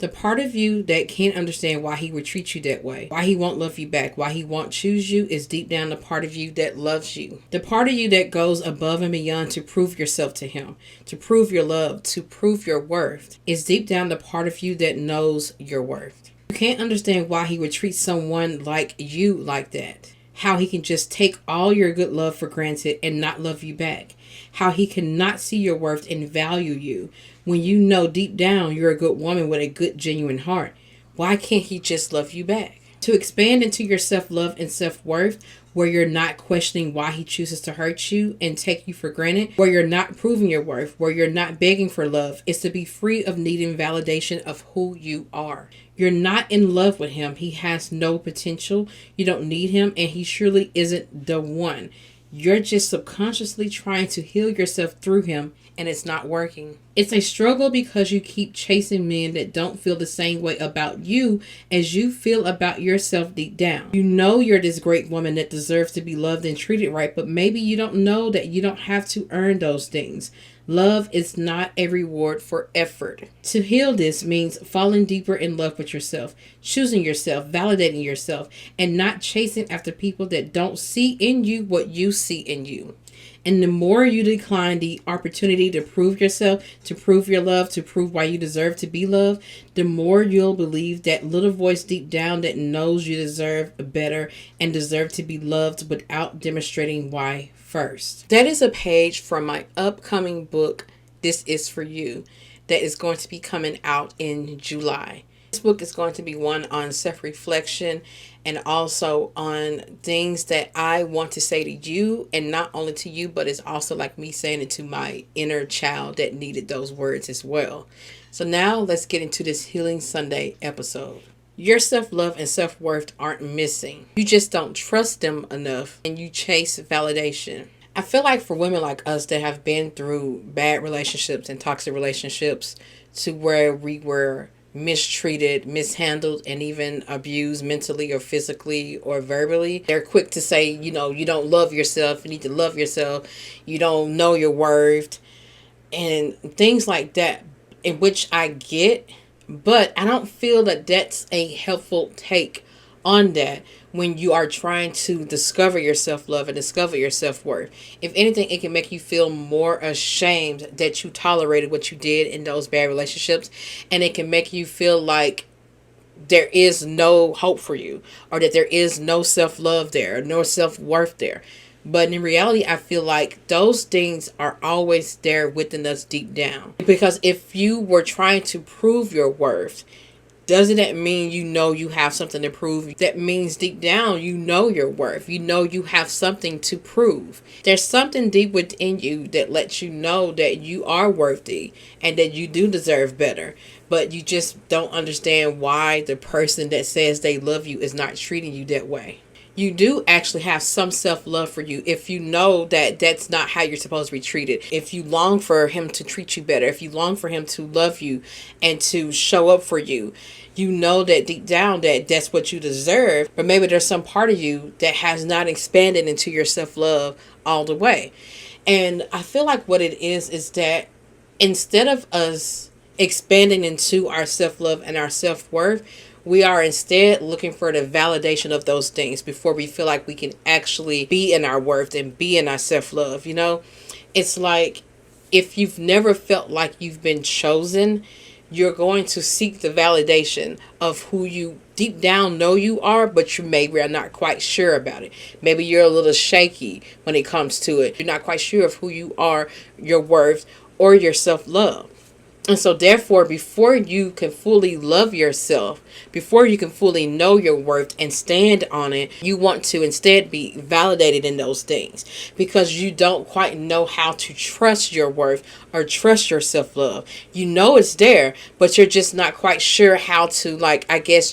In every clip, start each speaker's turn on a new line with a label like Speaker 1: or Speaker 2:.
Speaker 1: The part of you that can't understand why he would treat you that way, why he won't love you back, why he won't choose you, is deep down the part of you that loves you. The part of you that goes above and beyond to prove yourself to him, to prove your love, to prove your worth, is deep down the part of you that knows your worth. You can't understand why he would treat someone like you like that. How he can just take all your good love for granted and not love you back. How he cannot see your worth and value you when you know deep down you're a good woman with a good, genuine heart. Why can't he just love you back? To expand into your self-love and self-worth, where you're not questioning why he chooses to hurt you and take you for granted, where you're not proving your worth, where you're not begging for love, is to be free of needing validation of who you are. You're not in love with him. He has no potential. You don't need him, and he surely isn't the one. You're just subconsciously trying to heal yourself through him, and it's not working. It's a struggle because you keep chasing men that don't feel the same way about you as you feel about yourself deep down. You know you're this great woman that deserves to be loved and treated right, but maybe you don't know that you don't have to earn those things. Love is not a reward for effort. To heal this means falling deeper in love with yourself, choosing yourself, validating yourself, and not chasing after people that don't see in you what you see in you. And the more you decline the opportunity to prove yourself, to prove your love, to prove why you deserve to be loved, the more you'll believe that little voice deep down that knows you deserve better and deserve to be loved without demonstrating why first. That is a page from my upcoming book, This Is For You, that is going to be coming out in July. This book is going to be one on self-reflection and also on things that I want to say to you, and not only to you, but it's also like me saying it to my inner child that needed those words as well. So now let's get into this Healing Sunday episode. Your self-love and self-worth aren't missing. You just don't trust them enough and you chase validation. I feel like for women like us that have been through bad relationships and toxic relationships to where we were mistreated, mishandled, and even abused mentally or physically or verbally, they're quick to say, you don't love yourself, you need to love yourself, you don't know your worth, and things like that, in which I get, but I don't feel that that's a helpful take on that when you are trying to discover your self-love and discover your self-worth. If anything, it can make you feel more ashamed that you tolerated what you did in those bad relationships, and it can make you feel like there is no hope for you, or that there is no self-love there, no self-worth there. But in reality, I feel like those things are always there within us deep down. Because if you were trying to prove your worth, doesn't that mean you have something to prove? That means deep down you know your worth. You know you have something to prove. There's something deep within you that lets you know that you are worthy and that you do deserve better. But you just don't understand why the person that says they love you is not treating you that way. You do actually have some self-love for you if you know that that's not how you're supposed to be treated. If you long for him to treat you better, if you long for him to love you and to show up for you, you know that deep down that that's what you deserve. But maybe there's some part of you that has not expanded into your self-love all the way. And I feel like what it is that instead of us expanding into our self-love and our self-worth, we are instead looking for the validation of those things before we feel like we can actually be in our worth and be in our self-love. It's like if you've never felt like you've been chosen, you're going to seek the validation of who you deep down know you are, but you maybe are not quite sure about it. Maybe you're a little shaky when it comes to it. You're not quite sure of who you are, your worth, or your self-love. And so therefore, before you can fully love yourself, before you can fully know your worth and stand on it, you want to instead be validated in those things because you don't quite know how to trust your worth or trust your self-love. You know it's there, but you're just not quite sure how to,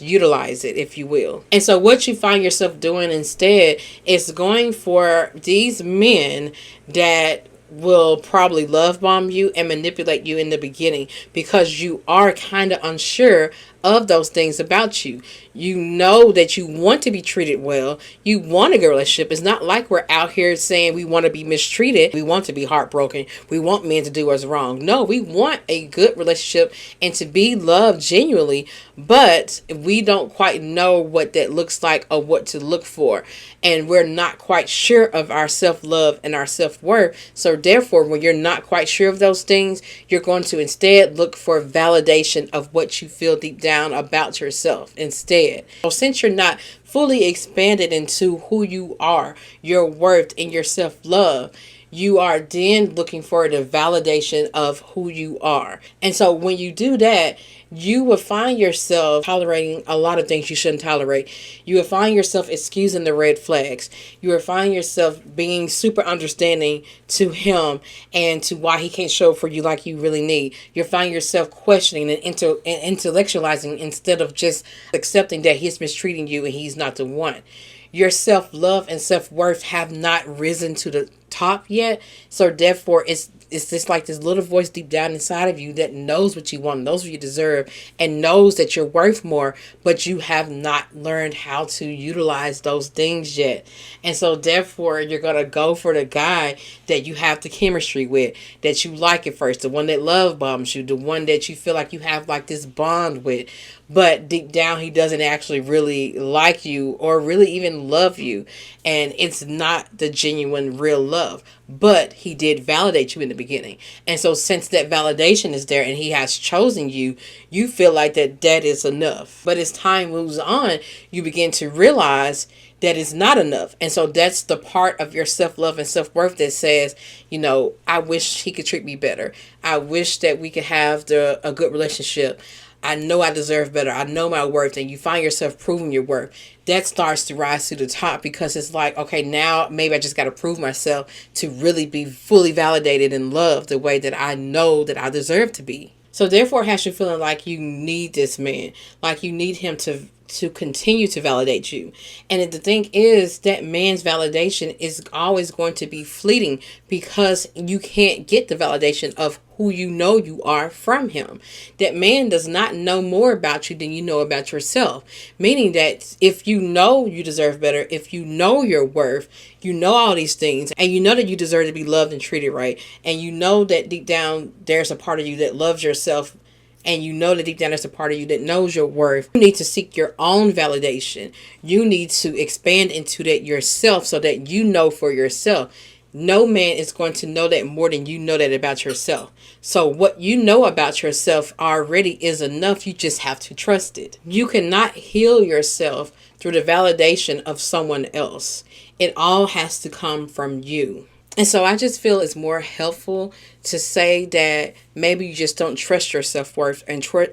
Speaker 1: utilize it, if you will. And so what you find yourself doing instead is going for these men that will probably love bomb you and manipulate you in the beginning because you are kind of unsure of those things about you. You know that you want to be treated well. You want a good relationship. It's not like we're out here saying we want to be mistreated. We want to be heartbroken. We want men to do us wrong. No, we want a good relationship and to be loved genuinely, but we don't quite know what that looks like or what to look for. And we're not quite sure of our self-love and our self-worth. So therefore, when you're not quite sure of those things, you're going to instead look for validation of what you feel deep down about yourself instead. So since you're not fully expanded into who you are, your worth, and your self-love, you are then looking for the validation of who you are. And so when you do that, you will find yourself tolerating a lot of things you shouldn't tolerate. You will find yourself excusing the red flags. You will find yourself being super understanding to him and to why he can't show up for you like you really need. You'll find yourself questioning and intellectualizing instead of just accepting that he's mistreating you and he's not the one. Your self-love and self-worth have not risen to the top yet. So therefore, it's just like this little voice deep down inside of you that knows what you want, knows what you deserve, and knows that you're worth more, but you have not learned how to utilize those things yet. And so therefore, you're going to go for the guy that you have the chemistry with, that you like at first, the one that love bombs you, the one that you feel like you have like this bond with. But deep down, he doesn't actually really like you or really even love you. And it's not the genuine real love. But he did validate you in the beginning. And so since that validation is there and he has chosen you, you feel like that is enough. But as time moves on, you begin to realize that it's not enough. And so that's the part of your self-love and self-worth that says, I wish he could treat me better. I wish that we could have a good relationship. I know I deserve better. I know my worth. And you find yourself proving your worth. That starts to rise to the top because it's like, okay, now maybe I just got to prove myself to really be fully validated and loved the way that I know that I deserve to be. So therefore, it has you feeling like you need this man, like you need him to continue to validate you. And the thing is that man's validation is always going to be fleeting because you can't get the validation of who you know you are from him. That man does not know more about you than you know about yourself. Meaning that if you know you deserve better, if you know your worth, you know all these things, and you know that you deserve to be loved and treated right, and you know that deep down there's a part of you that loves yourself, and you know that deep down there's a part of you that knows your worth, you need to seek your own validation. You need to expand into that yourself so that you know for yourself. No man is going to know that more than you know that about yourself. So what you know about yourself already is enough. You just have to trust it. You cannot heal yourself through the validation of someone else. It all has to come from you. And so I just feel it's more helpful to say that maybe you just don't trust your self-worth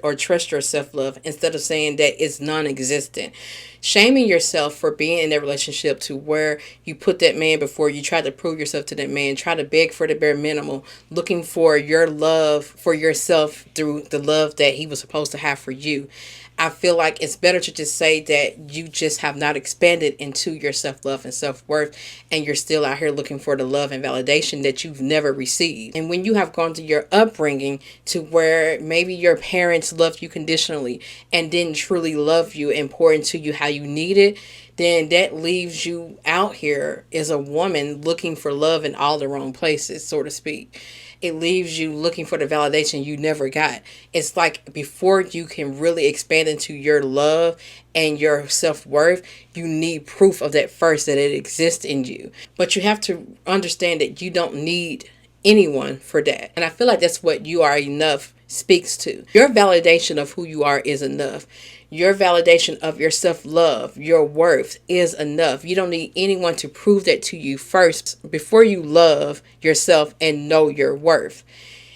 Speaker 1: or trust your self-love instead of saying that it's non-existent. Shaming yourself for being in that relationship to where you put that man before you, try to prove yourself to that man, try to beg for the bare minimum, looking for your love for yourself through the love that he was supposed to have for you. I feel like it's better to just say that you just have not expanded into your self-love and self-worth, and you're still out here looking for the love and validation that you've never received. And when you have gone through your upbringing to where maybe your parents loved you conditionally and didn't truly love you and pour into you how you needed, then that leaves you out here as a woman looking for love in all the wrong places, so to speak. It leaves you looking for the validation you never got. It's like before you can really expand into your love and your self-worth, you need proof of that first, that it exists in you. But you have to understand that you don't need anyone for that. And I feel like that's what You Are Enough speaks to. Your validation of who you are is enough. Your validation of your self-love, your worth is enough. You don't need anyone to prove that to you first before you love yourself and know your worth.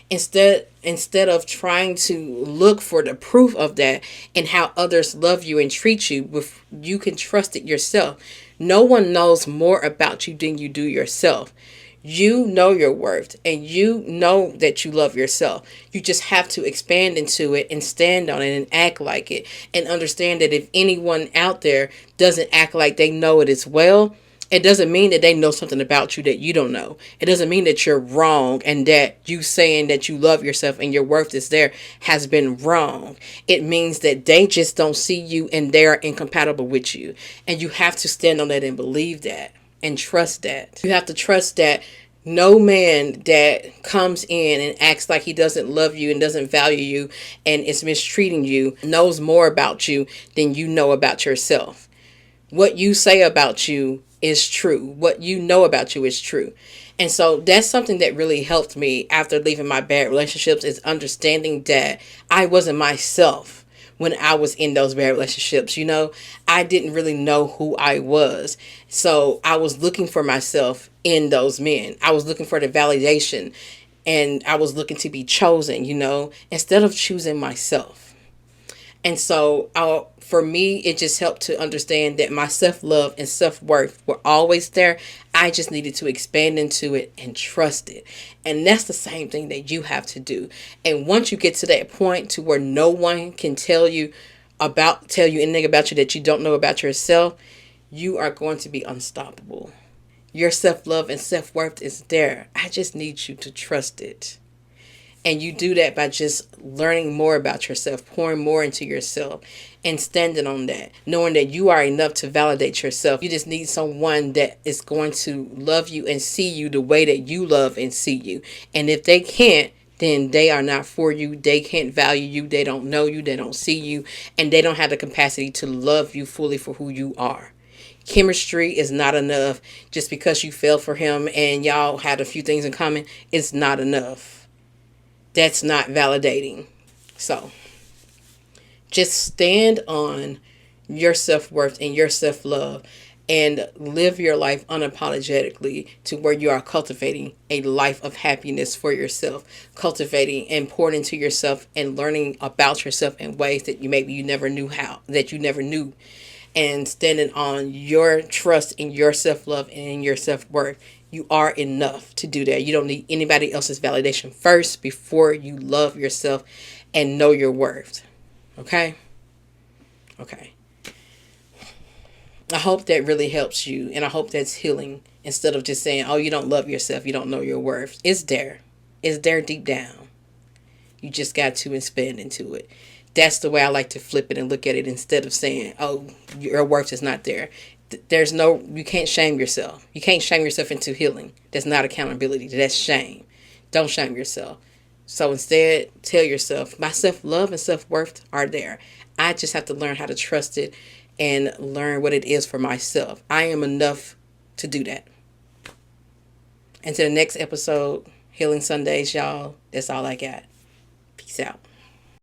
Speaker 1: Instead of trying to look for the proof of that and how others love you and treat you, you can trust it yourself. No one knows more about you than you do yourself. You know your worth and you know that you love yourself. You just have to expand into it and stand on it and act like it, and understand that if anyone out there doesn't act like they know it as well, It doesn't mean that they know something about you that you don't know. It doesn't mean that you're wrong and that you saying that you love yourself and your worth is there has been wrong. It means that they just don't see you and they're incompatible with you. And you have to stand on that and believe that and trust that. You have to trust that no man that comes in and acts like he doesn't love you and doesn't value you and is mistreating you knows more about you than you know about yourself. What you say about you is true. What you know about you is true. And so that's something that really helped me after leaving my bad relationships, is understanding that I wasn't myself when I was in those bad relationships. You know, I didn't really know who I was. So I was looking for myself in those men. I was looking for the validation and I was looking to be chosen, you know, instead of choosing myself. And so for me, it just helped to understand that my self-love and self-worth were always there. I just needed to expand into it and trust it. And that's the same thing that you have to do. And once you get to that point to where no one can tell you anything about you that you don't know about yourself, you are going to be unstoppable. Your self-love and self-worth is there. I just need you to trust it. And you do that by just learning more about yourself, pouring more into yourself, and standing on that, knowing that you are enough to validate yourself. You just need someone that is going to love you and see you the way that you love and see you. And if they can't, then they are not for you. They can't value you. They don't know you. They don't see you. And they don't have the capacity to love you fully for who you are. Chemistry is not enough. Just because you fell for him and y'all had a few things in common, it's not enough. That's not validating. So just stand on your self-worth and your self-love and live your life unapologetically to where you are cultivating a life of happiness for yourself, cultivating and pouring into yourself and learning about yourself in ways that you never knew, and standing on your trust in your self-love and in your self-worth. You are enough to do that. You don't need anybody else's validation first before you love yourself and know your worth. Okay? Okay. I hope that really helps you, and I hope that's healing instead of just saying, oh, you don't love yourself, you don't know your worth. It's there. It's there deep down. You just got to expand into it. That's the way I like to flip it and look at it instead of saying, oh, your worth is not there. You can't shame yourself. You can't shame yourself into healing. That's not accountability. That's shame. Don't shame yourself. So instead, tell yourself, my self-love and self-worth are there. I just have to learn how to trust it and learn what it is for myself. I am enough to do that. Until the next episode, Healing Sundays, y'all. That's all I got. Peace out.